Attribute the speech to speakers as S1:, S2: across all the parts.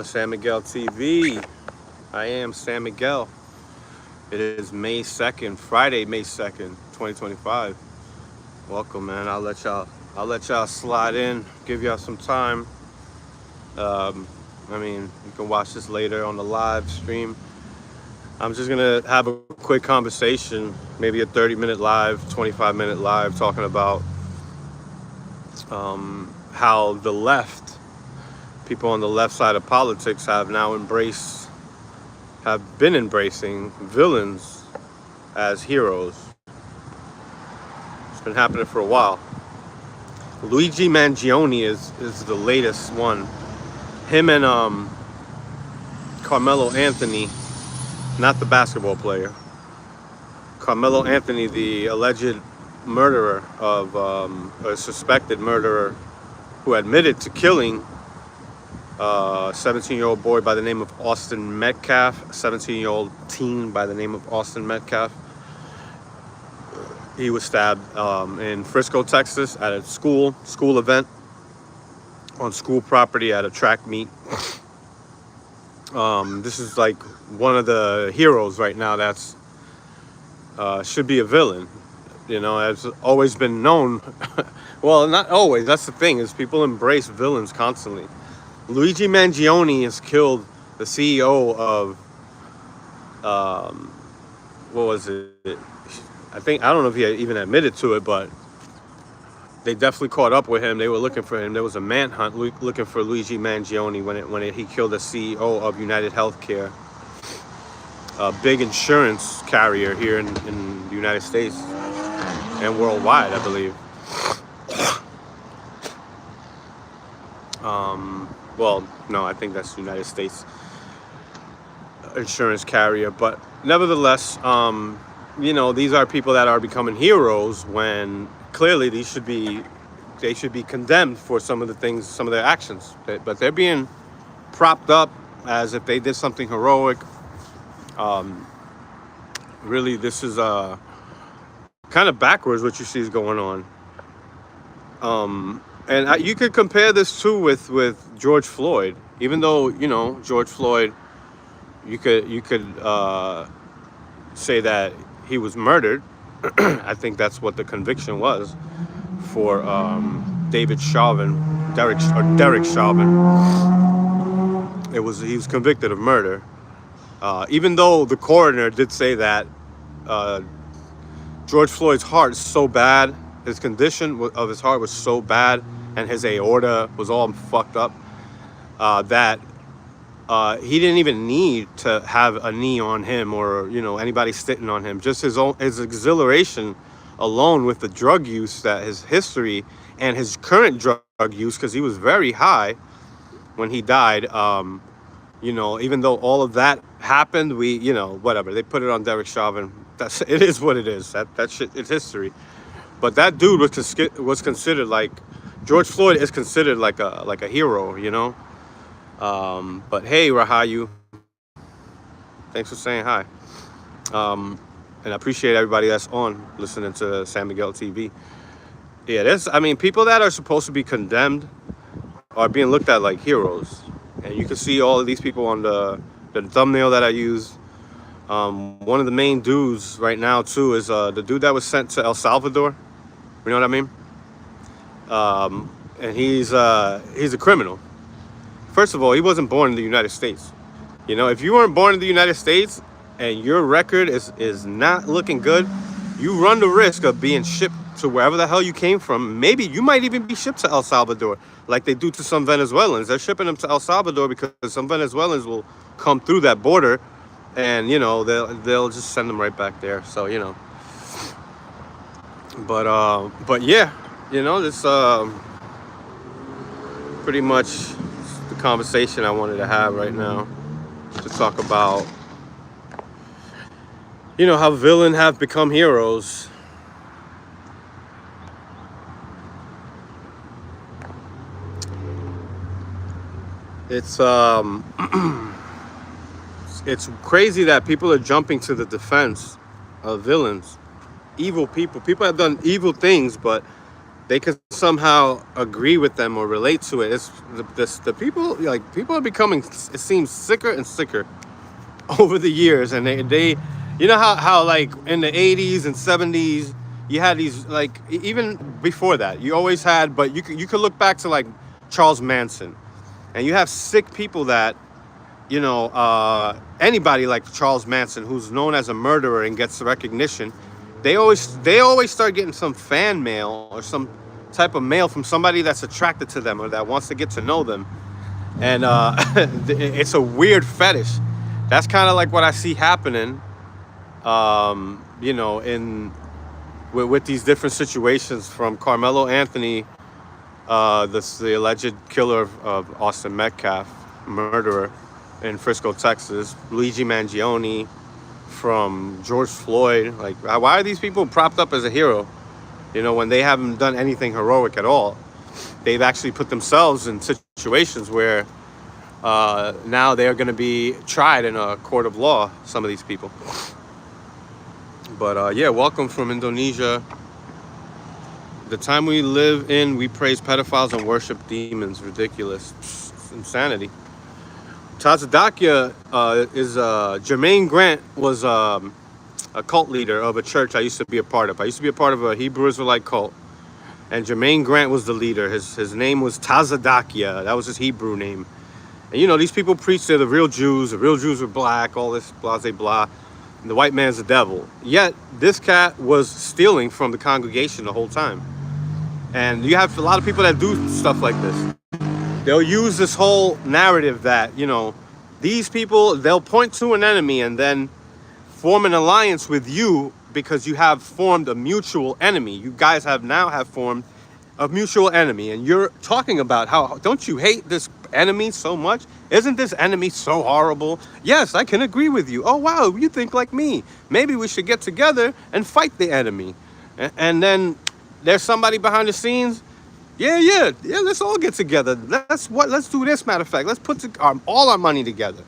S1: San Miguel TV. I am San Miguel. It is May 2nd, Friday, May 2nd, 2025. Welcome, man. I'll let y'all slide in, give y'all some time. You can watch this later on the live stream. I'm just gonna have a quick conversation, maybe a 30-minute live, 25-minute live, talking about how the left, people on the left side of politics have been embracing villains as heroes. It's been happening for a while. Luigi Mangione is the latest one. Him and Carmelo Anthony, not the basketball player. Carmelo Anthony, the alleged murderer of a suspected murderer who admitted to killing a 17-year-old boy by the name of Austin Metcalf, a 17-year-old teen by the name of Austin Metcalf. He was stabbed in Frisco, Texas at a school event on school property at a track meet. This is like one of the heroes right now that's should be a villain. You know, has always been known. Well, not always. That's the thing, is people embrace villains constantly. Luigi Mangione has killed the CEO of, what was it? I don't know if he even admitted to it, but they definitely caught up with him. They were looking for him. There was a manhunt looking for Luigi Mangione when he killed the CEO of United Healthcare, a big insurance carrier here in the United States and worldwide, I believe. Well, no, I think that's the United States insurance carrier. But nevertheless, these are people that are becoming heroes when clearly they should be condemned for some of their actions. But they're being propped up as if they did something heroic. Really, this is kind of backwards what you see is going on. And you could compare this too with George Floyd. Even though, George Floyd, you could say that he was murdered. I think that's what the conviction was for Derek Chauvin. He was convicted of murder. Even though the coroner did say that George Floyd's heart is so bad, his condition of his heart was so bad, and his aorta was all fucked up, that he didn't even need to have a knee on him or anybody sitting on him. Just his exhilaration alone with the drug use, that his history and his current drug use, because he was very high when he died. Even though all of that happened, whatever, they put it on Derek Chauvin. It is what it is. That shit, it's history. But that dude was considered like, George Floyd is considered like a hero, But hey, Rahayu, thanks for saying hi. And I appreciate everybody that's on listening to San Miguel TV. Yeah, people that are supposed to be condemned are being looked at like heroes. And you can see all of these people on the thumbnail that I used. One of the main dudes right now too is the dude that was sent to El Salvador. You know what I mean? And he's a criminal. First of all, he wasn't born in the United States. If you weren't born in the United States and your record is not looking good, you run the risk of being shipped to wherever the hell you came from. Maybe you might even be shipped to El Salvador, like they do to some Venezuelans. They're shipping them to El Salvador because some Venezuelans will come through that border, and they'll just send them right back there. So but yeah, this pretty much the conversation I wanted to have right now, to talk about how villains have become heroes. It's it's crazy that people are jumping to the defense of villains, evil people. People have done evil things, but they can somehow agree with them or relate to it. It's the people, like, people are becoming, it seems, sicker and sicker over the years. And they you know how like in the 80s and 70s you had these, like, even before that you always had, but you could look back to like Charles Manson, and you have sick people that, anybody like Charles Manson, who's known as a murderer and gets recognition, they always start getting some fan mail or some type of mail from somebody that's attracted to them or that wants to get to know them. And it's a weird fetish. That's kind of like what I see happening, in with these different situations, from Carmelo Anthony, the alleged killer of Austin Metcalf, murderer in Frisco, Texas, Luigi Mangione, from George Floyd. Like, why are these people propped up as a hero? When they haven't done anything heroic at all. They've actually put themselves in situations where now they're going to be tried in a court of law, some of these people. But yeah, welcome from Indonesia. The time we live in, we praise pedophiles and worship demons. Ridiculous. It's insanity. Tazadakia is Jermaine Grant was a cult leader of a church I used to be a part of. I used to be a part of a Hebrew Israelite cult, and Jermaine Grant was the leader. His name was Tazadakia. That was his Hebrew name. And these people preach they're the real Jews. The real Jews are black. All this blah blah blah. And the white man's the devil. Yet this cat was stealing from the congregation the whole time. And you have a lot of people that do stuff like this. They'll use this whole narrative that, these people, they'll point to an enemy and then form an alliance with you because you have formed a mutual enemy. You guys have formed a mutual enemy. And you're talking about how, don't you hate this enemy so much? Isn't this enemy so horrible? Yes, I can agree with you. Oh, wow, you think like me. Maybe we should get together and fight the enemy. And then there's somebody behind the scenes. Yeah, let's all get together. Let's do this, matter of fact. Let's put all our money together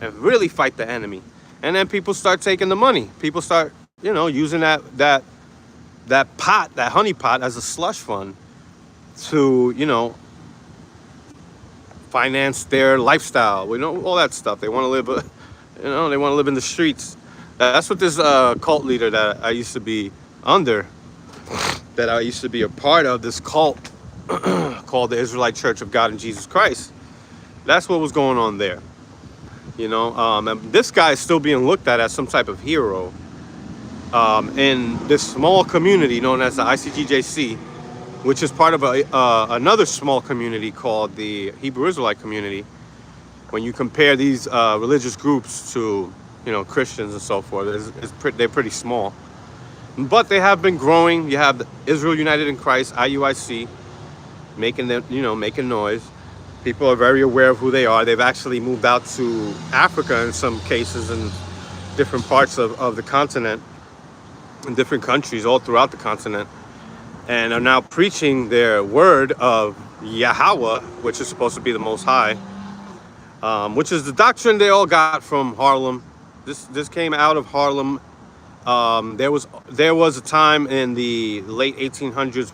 S1: and really fight the enemy. And then people start taking the money. People start, using that pot, that honey pot, as a slush fund to, finance their lifestyle. All that stuff. They want to live, they want to live in the streets. That's what this cult leader that I used to be under, that I used to be a part of, this cult called the Israelite Church of God in Jesus Christ. That's what was going on there. And this guy is still being looked at as some type of hero in this small community known as the ICGJC, which is part of another small community called the Hebrew Israelite community. When you compare these religious groups to, Christians and so forth, they're pretty small. But they have been growing. You have Israel United in Christ, IUIC, making noise. People are very aware of who they are. They've actually moved out to Africa in some cases, in different parts of the continent, in different countries all throughout the continent, and are now preaching their word of Yahweh, which is supposed to be the Most High, which is the doctrine they all got from Harlem. This came out of Harlem. There was a time in the late 1800s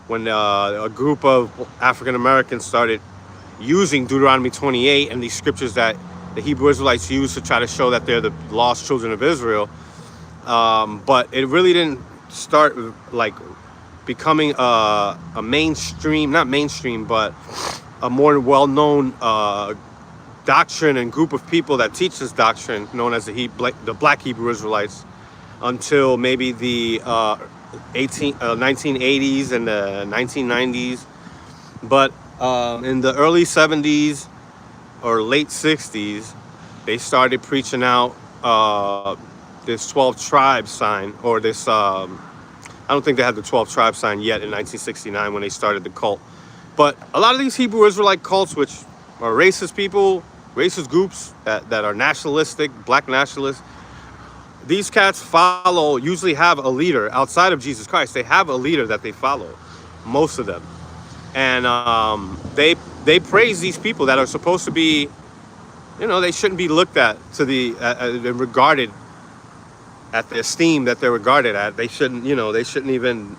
S1: when a group of African Americans started using Deuteronomy 28 and these scriptures that the Hebrew Israelites use to try to show that they're the lost children of Israel. But it really didn't start like becoming a mainstream, not mainstream, but a more well-known doctrine and group of people that teach this doctrine, known as the Black Hebrew Israelites, until maybe the 1980s and the 1990s. But in the early 70s or late 60s, they started preaching out this 12 tribe sign, or this, I don't think they had the 12 tribe sign yet in 1969 when they started the cult. But a lot of these Hebrew Israelite cults, which are racist people, racist groups that are nationalistic, black nationalists, these cats usually have a leader outside of Jesus Christ. They have a leader that they follow, most of them. And they praise these people that are supposed to be, they shouldn't be looked at regarded at the esteem that they're regarded at. They shouldn't even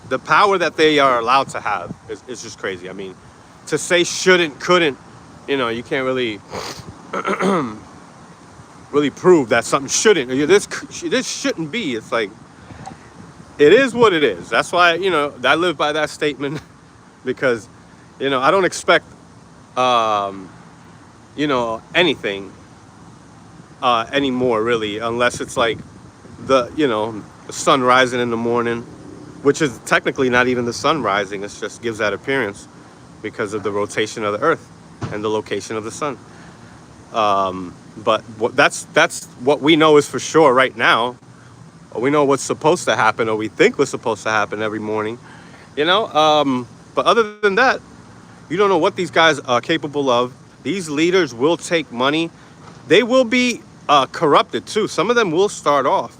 S1: the power that they are allowed to have is just crazy. I mean, to say shouldn't, couldn't, you can't really prove that something shouldn't. This shouldn't be. It's like, it is what it is. That's why, I live by that statement because, I don't expect, anything anymore, really, unless it's like the sun rising in the morning, which is technically not even the sun rising. It just gives that appearance because of the rotation of the earth and the location of the sun. But that's what we know is for sure right now. We know what's supposed to happen, or we think was supposed to happen every morning, but other than that, you don't know what these guys are capable of. These leaders will take money. They will be corrupted too. Some of them will start off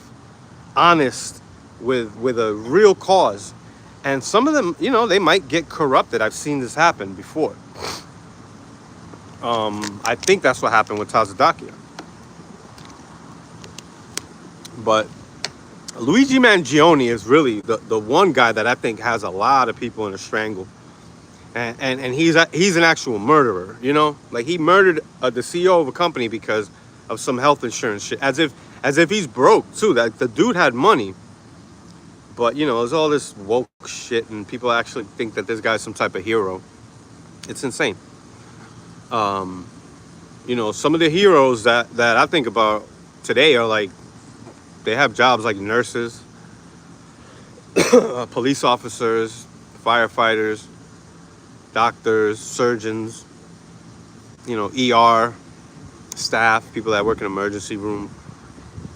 S1: honest with a real cause, and some of them, they might get corrupted. I've seen this happen before. I think that's what happened with Tazadakia. But Luigi Mangione is really the one guy that I think has a lot of people in a strangle. And he's an actual murderer, like he murdered the CEO of a company because of some health insurance shit, as if he's broke too. That the dude had money, but there's all this woke shit, and people actually think that this guy's some type of hero. It's insane. Some of the heroes that I think about today are like, they have jobs like nurses, police officers, firefighters, doctors, surgeons, ER staff, people that work in emergency room.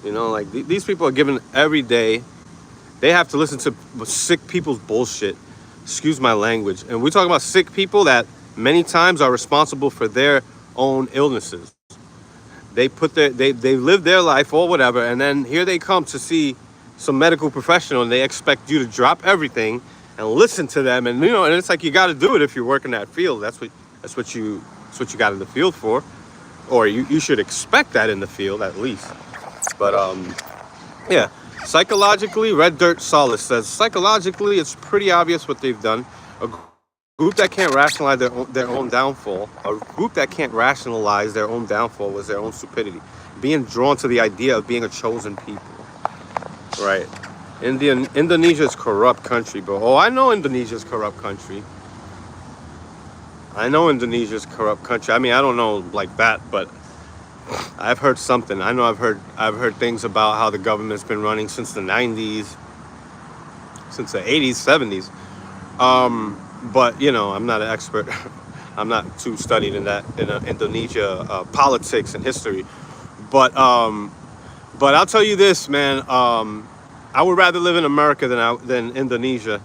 S1: Like these people are given every day. They have to listen to sick people's bullshit. Excuse my language. And we're talking about sick people that many times are responsible for their own illnesses. They live their life or whatever, and then here they come to see some medical professional, and they expect you to drop everything and listen to them. And and it's like, you got to do it if you're working that field. That's what you got in the field for, or you should expect that in the field at least. But yeah, psychologically, Red Dirt Solace says psychologically it's pretty obvious what they've done. A group that can't rationalize their own downfall. A group that can't rationalize their own downfall was their own stupidity. Being drawn to the idea of being a chosen people. Right. Indonesia's corrupt country, bro. Oh, I know Indonesia's corrupt country. I mean, I don't know like that, but I've heard something. I know I've heard things about how the government's been running since the 90s, since the 80s, 70s. But I'm not an expert. I'm not too studied in Indonesia politics and history. But I'll tell you this, man. I would rather live in America than Indonesia,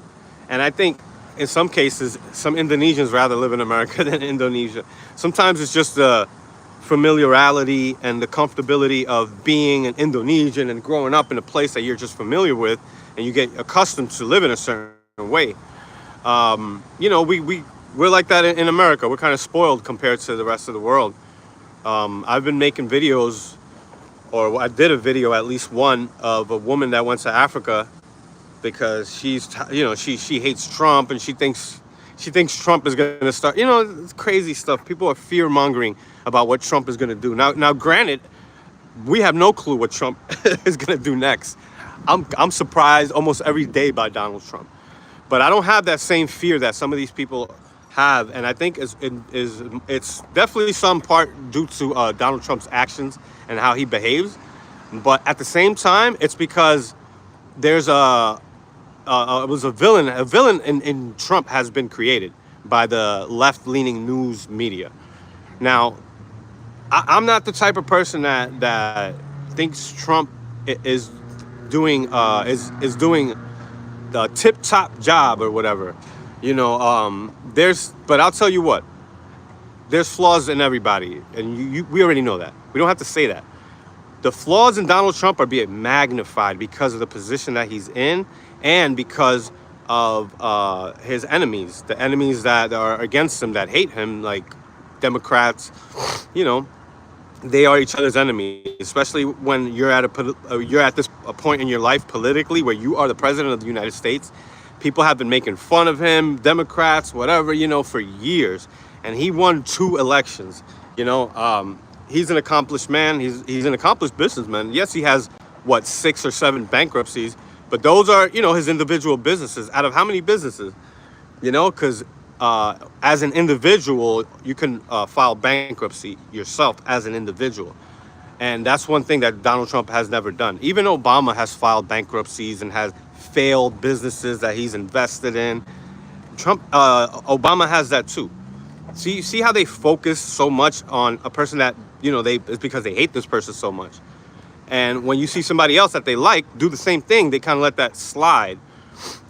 S1: and I think in some cases some Indonesians rather live in America than Indonesia. Sometimes it's just the familiarity and the comfortability of being an Indonesian and growing up in a place that you're just familiar with, and you get accustomed to living a certain way. We're like that in America. We're kind of spoiled compared to the rest of the world. I've been making videos, or I did a video, at least one, of a woman that went to Africa because she hates Trump, and she thinks Trump is going to start, it's crazy stuff. People are fear mongering about what Trump is going to do. Now, granted, we have no clue what Trump is going to do next. I'm surprised almost every day by Donald Trump. But I don't have that same fear that some of these people have, and I think it's definitely some part due to Donald Trump's actions and how he behaves. But at the same time, it's because there's a villain. A villain in Trump has been created by the left-leaning news media. Now, I'm not the type of person that thinks Trump is doing the tip-top job or whatever. But I'll tell you what, there's flaws in everybody, and we already know that. We don't have to say that. The flaws in Donald Trump are being magnified because of the position that he's in, and because of his enemies, the enemies that are against him, that hate him, like Democrats. They are each other's enemies, especially when you're at this point in your life politically where you are the president of the United States. People have been making fun of him, Democrats, whatever, you know, for years. And he won 2 elections. You know, he's an accomplished man. He's an accomplished businessman. Yes, he has, what, 6 or 7 bankruptcies. But those are, you know, his individual businesses. Out of how many businesses? You know, because as an individual, you can file bankruptcy yourself as an individual. And that's one thing that Donald Trump has never done. Even Obama has filed bankruptcies and has failed businesses that he's invested in. Obama has that too. See how they focus so much on a person that, you know, it's because they hate this person so much. And when you see somebody else that they like do the same thing, they kind of let that slide.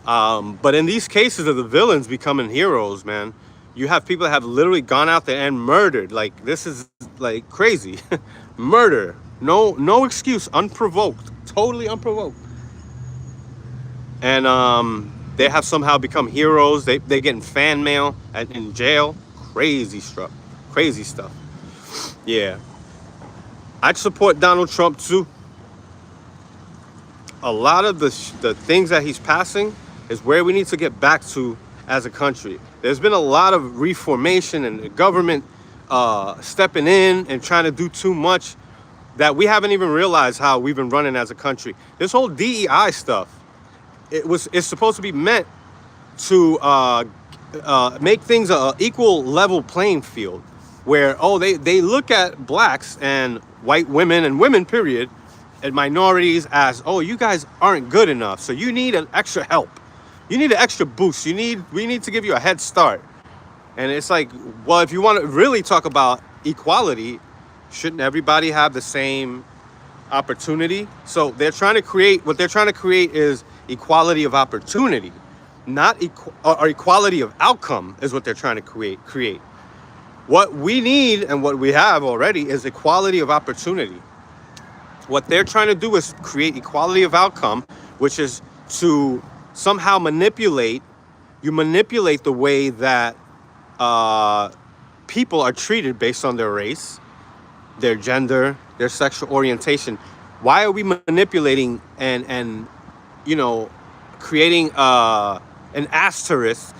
S1: But in these cases of the villains becoming heroes, man, you have people that have literally gone out there and murdered. Like, this is like crazy. Murder. No excuse. Unprovoked. Totally unprovoked. And they have somehow become heroes. They getting fan mail in jail. Crazy stuff. Crazy stuff. Yeah. I'd support Donald Trump too. A lot of the things that he's passing is where we need to get back to as a country. There's been a lot of reformation and the government stepping in and trying to do too much that we haven't even realized how we've been running as a country. This whole DEI stuff, it's supposed to be meant to make things an equal level playing field where, they look at blacks and white women and women, period, and minorities as, you guys aren't good enough, so you need an extra help. You need an extra boost. We need to give you a head start. And it's like, well, if you want to really talk about equality, shouldn't everybody have the same opportunity? So what they're trying to create is equality of opportunity, not or equality of outcome is what they're trying to create. What we need and what we have already is equality of opportunity. What they're trying to do is create equality of outcome, which is to somehow manipulate the way that people are treated based on their race, their gender, their sexual orientation. Why are we manipulating and creating an asterisk,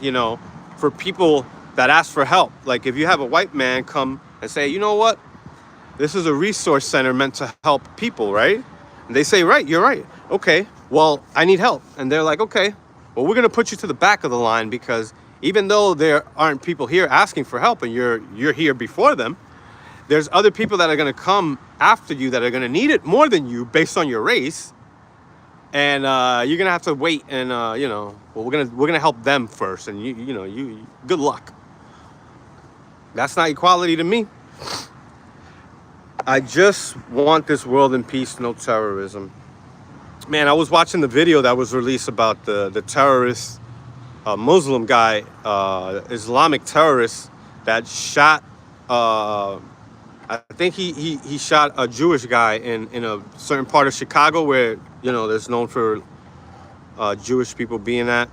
S1: for people that ask for help? Like, if you have a white man come and say, you know what, this is a resource center meant to help people, right? And they say, right, you're right. Okay, well, I need help. And they're like, okay, well, we're going to put you to the back of the line, because even though there aren't people here asking for help and you're here before them, there's other people that are going to come after you that are going to need it more than you based on your race. And you're going to have to wait and, we're going to help them first. And, you good luck. That's not equality to me. I just want this world in peace, no terrorism. Man, I was watching the video that was released about the terrorist, Muslim guy, Islamic terrorist that shot, I think he shot a Jewish guy in a certain part of Chicago where, there's known for Jewish people being at.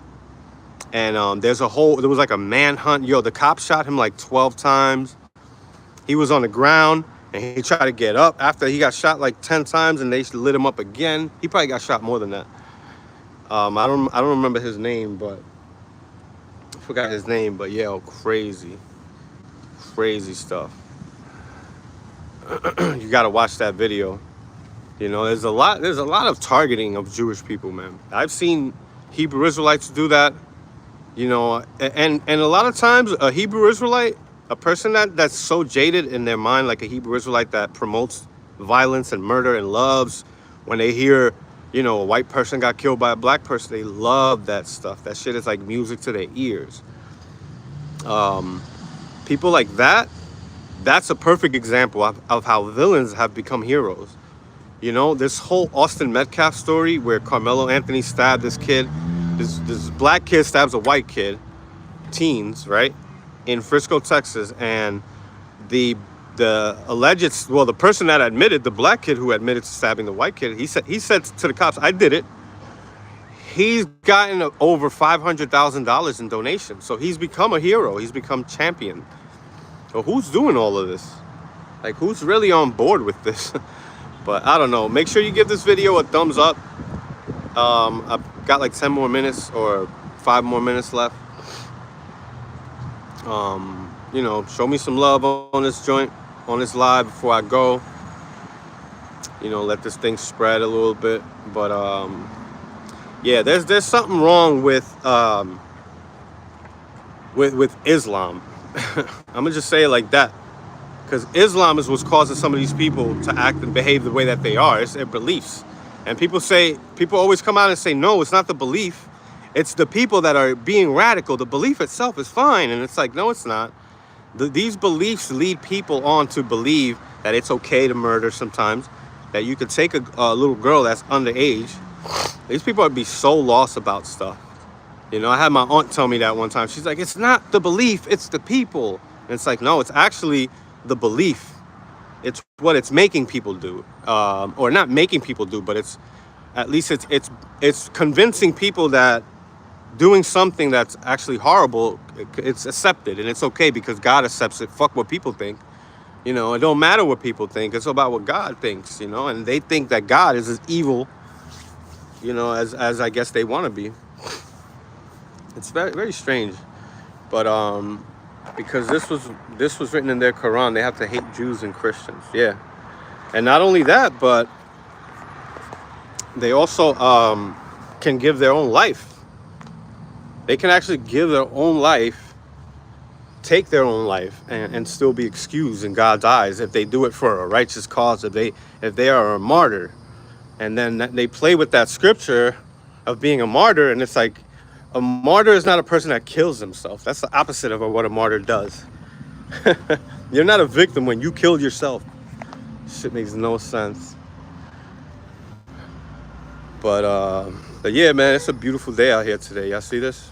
S1: And there was like a manhunt. The cops shot him like 12 times. He was on the ground. And he tried to get up after he got shot like 10 times, and they lit him up again. He probably got shot more than that. I don't remember his name, but I forgot his name. But yeah, crazy stuff. You gotta watch that video. There's a lot of targeting of Jewish people, man. I've seen Hebrew Israelites do that. And a lot of times a Hebrew Israelite, a person that's so jaded in their mind, like a Hebrew Israelite that promotes violence and murder and loves when they hear, a white person got killed by a black person, they love that stuff. That shit is like music to their ears. People like that, that's a perfect example of how villains have become heroes. This whole Austin Metcalf story where Carmelo Anthony stabbed this kid, this black kid stabs a white kid, teens, right? In Frisco, Texas, and the person that admitted, the black kid who admitted to stabbing the white kid, he said to the cops, I did it. He's gotten over $500,000 in donations, so he's become a hero. He's become champion. So who's doing all of this? Like, who's really on board with this? But I don't know. Make sure you give this video a thumbs up. I've got like 10 more minutes or 5 more minutes left. You know, show me some love on this joint, on this live before I go. You know, let this thing spread a little bit. But yeah, there's something wrong with Islam. I'm gonna just say it like that, because Islam is what's causing some of these people to act and behave the way that they are. It's their beliefs, and people always come out and say, no, it's not the belief, it's the people that are being radical. The belief itself is fine, and it's like, no, it's not. These beliefs lead people on to believe that it's okay to murder sometimes, that you could take a little girl that's underage. These people would be so lost about stuff. You know, I had my aunt tell me that one time. She's like, it's not the belief, it's the people. And it's like, no, it's actually the belief. It's what it's making people do. Or not making people do, but it's at least it's convincing people that doing something that's actually horrible, it's accepted and it's okay because God accepts it. Fuck what people think. You know, it don't matter what people think. It's about what God thinks, you know, and they think that God is as evil, you know, as I guess they want to be. It's very, very strange. But because this was written in their Quran, they have to hate Jews and Christians. Yeah. And not only that, but they also can give their own life. They can actually give their own life, take their own life, and still be excused in God's eyes if they do it for a righteous cause, if they are a martyr. And then they play with that scripture of being a martyr, and it's like, a martyr is not a person that kills himself. That's the opposite of what a martyr does. You're not a victim when you killed yourself. Shit makes no sense. But yeah, man, it's a beautiful day out here today. Y'all see this?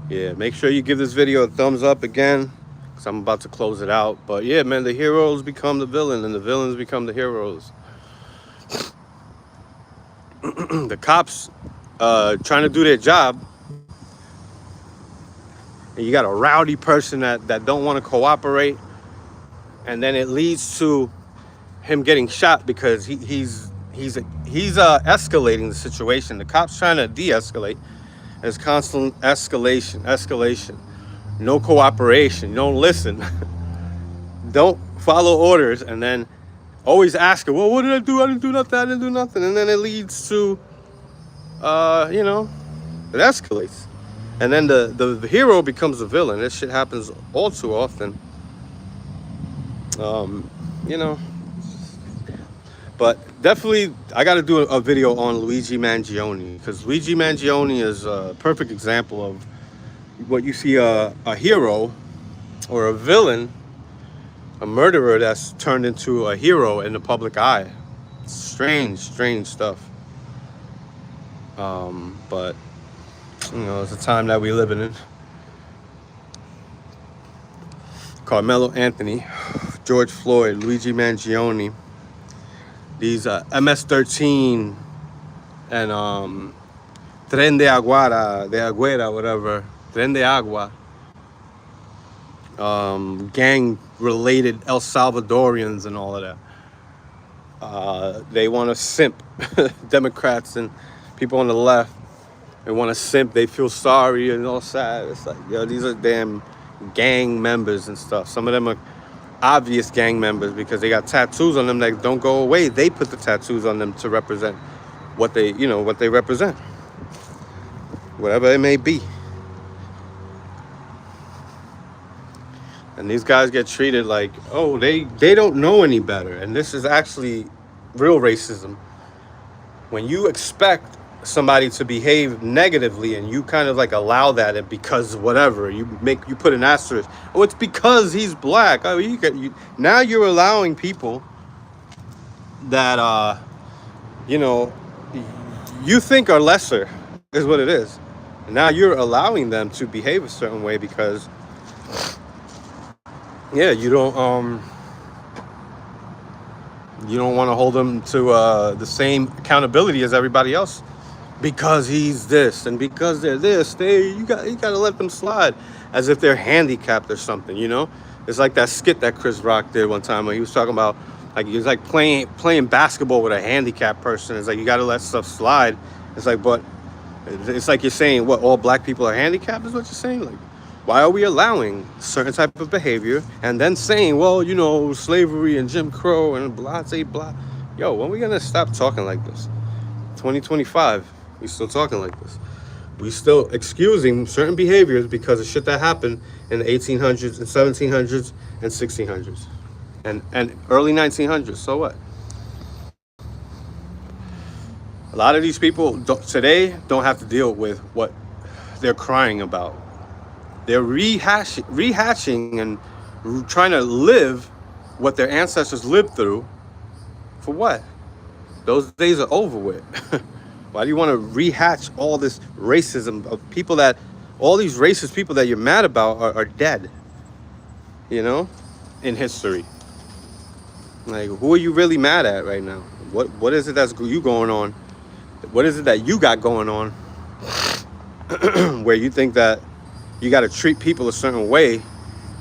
S1: Yeah, make sure you give this video a thumbs up again, because I'm about to close it out. But yeah, man, the heroes become the villain and the villains become the heroes. The cops trying to do their job, and you got a rowdy person that don't want to cooperate, and then it leads to him getting shot because he's escalating the situation. The cops trying to de-escalate. There's constant escalation. No cooperation. You don't listen. Don't follow orders, and then always ask her, well, what did I do? I didn't do nothing. And then it leads to, you know, it escalates. And then the hero becomes the villain. This shit happens all too often. You know. But definitely, I got to do a video on Luigi Mangione, because Luigi Mangione is a perfect example of what you see a hero or a villain, a murderer that's turned into a hero in the public eye. Strange stuff. But, you know, it's a time that we live in. Carmelo Anthony, George Floyd, Luigi Mangione. These MS-13 and Tren de Aguera, whatever. Tren de Agua. Gang-related El Salvadorians and all of that. They want to simp. Democrats and people on the left, they want to simp. They feel sorry and all sad. It's like, yo, these are damn gang members and stuff. Some of them are obvious gang members because they got tattoos on them that don't go away. They put the tattoos on them to represent what they represent, whatever it may be. And these guys get treated like, oh, they don't know any better. And this is actually real racism. When you expect somebody to behave negatively and you kind of like allow that, and because whatever you put an asterisk, oh, it's because he's black. Oh, now you're allowing people that you know, you think are lesser, is what it is. And now you're allowing them to behave a certain way because, yeah, you don't want to hold them to the same accountability as everybody else. Because he's this and because they're this, you got to let them slide as if they're handicapped or something, you know? It's like that skit that Chris Rock did one time when he was talking about Like it's like playing basketball with a handicapped person. It's like you got to let stuff slide. It's like, but it's like you're saying, what, all black people are handicapped is what you're saying? Like, why are we allowing certain type of behavior and then saying, well, you know, slavery and Jim Crow and blah, say blah. Yo, when are we going to stop talking like this? 2025, we still talking like this. We still excusing certain behaviors because of shit that happened in the 1800s and 1700s and 1600s and early 1900s. So what? A lot of these people today don't have to deal with what they're crying about. They're rehashing and trying to live what their ancestors lived through. For what? Those days are over with. Why do you want to rehatch all this racism of people that, all these racist people that you're mad about are dead, you know, in history? Like, who are you really mad at right now? What is it that's you going on? What is it that you got going on where you think that you got to treat people a certain way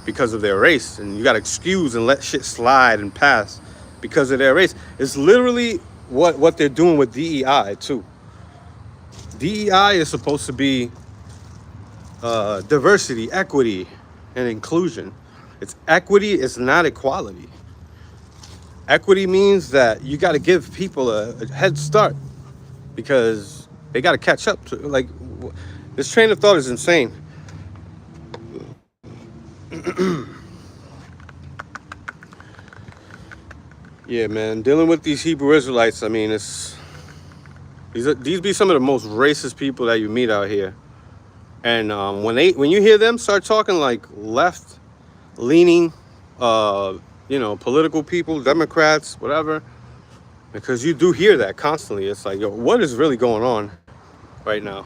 S1: because of their race, and you got to excuse and let shit slide and pass because of their race? It's literally what they're doing with DEI too. DEI is supposed to be diversity, equity, and inclusion. It's equity, it's not equality. Equity means that you got to give people a head start because they got to catch up to, like, this train of thought is insane. Yeah, man, dealing with these Hebrew Israelites, I mean, these be some of the most racist people that you meet out here. And when you hear them start talking like left leaning, you know, political people, Democrats, whatever, because you do hear that constantly. It's like, yo, what is really going on right now?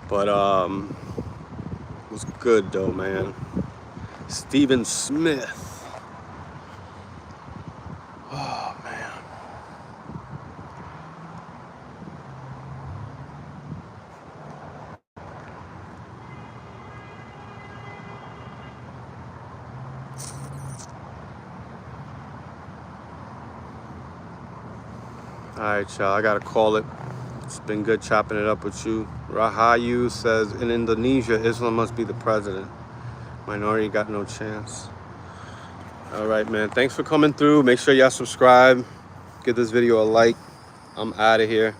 S1: But it was good though, man. Stephen Smith. Oh man. All right, y'all, I gotta call it. It's been good chopping it up with you. Rahayu says, in Indonesia, Islam must be the president. Minority got no chance. All right, man. Thanks for coming through. Make sure y'all subscribe. Give this video a like. I'm out of here.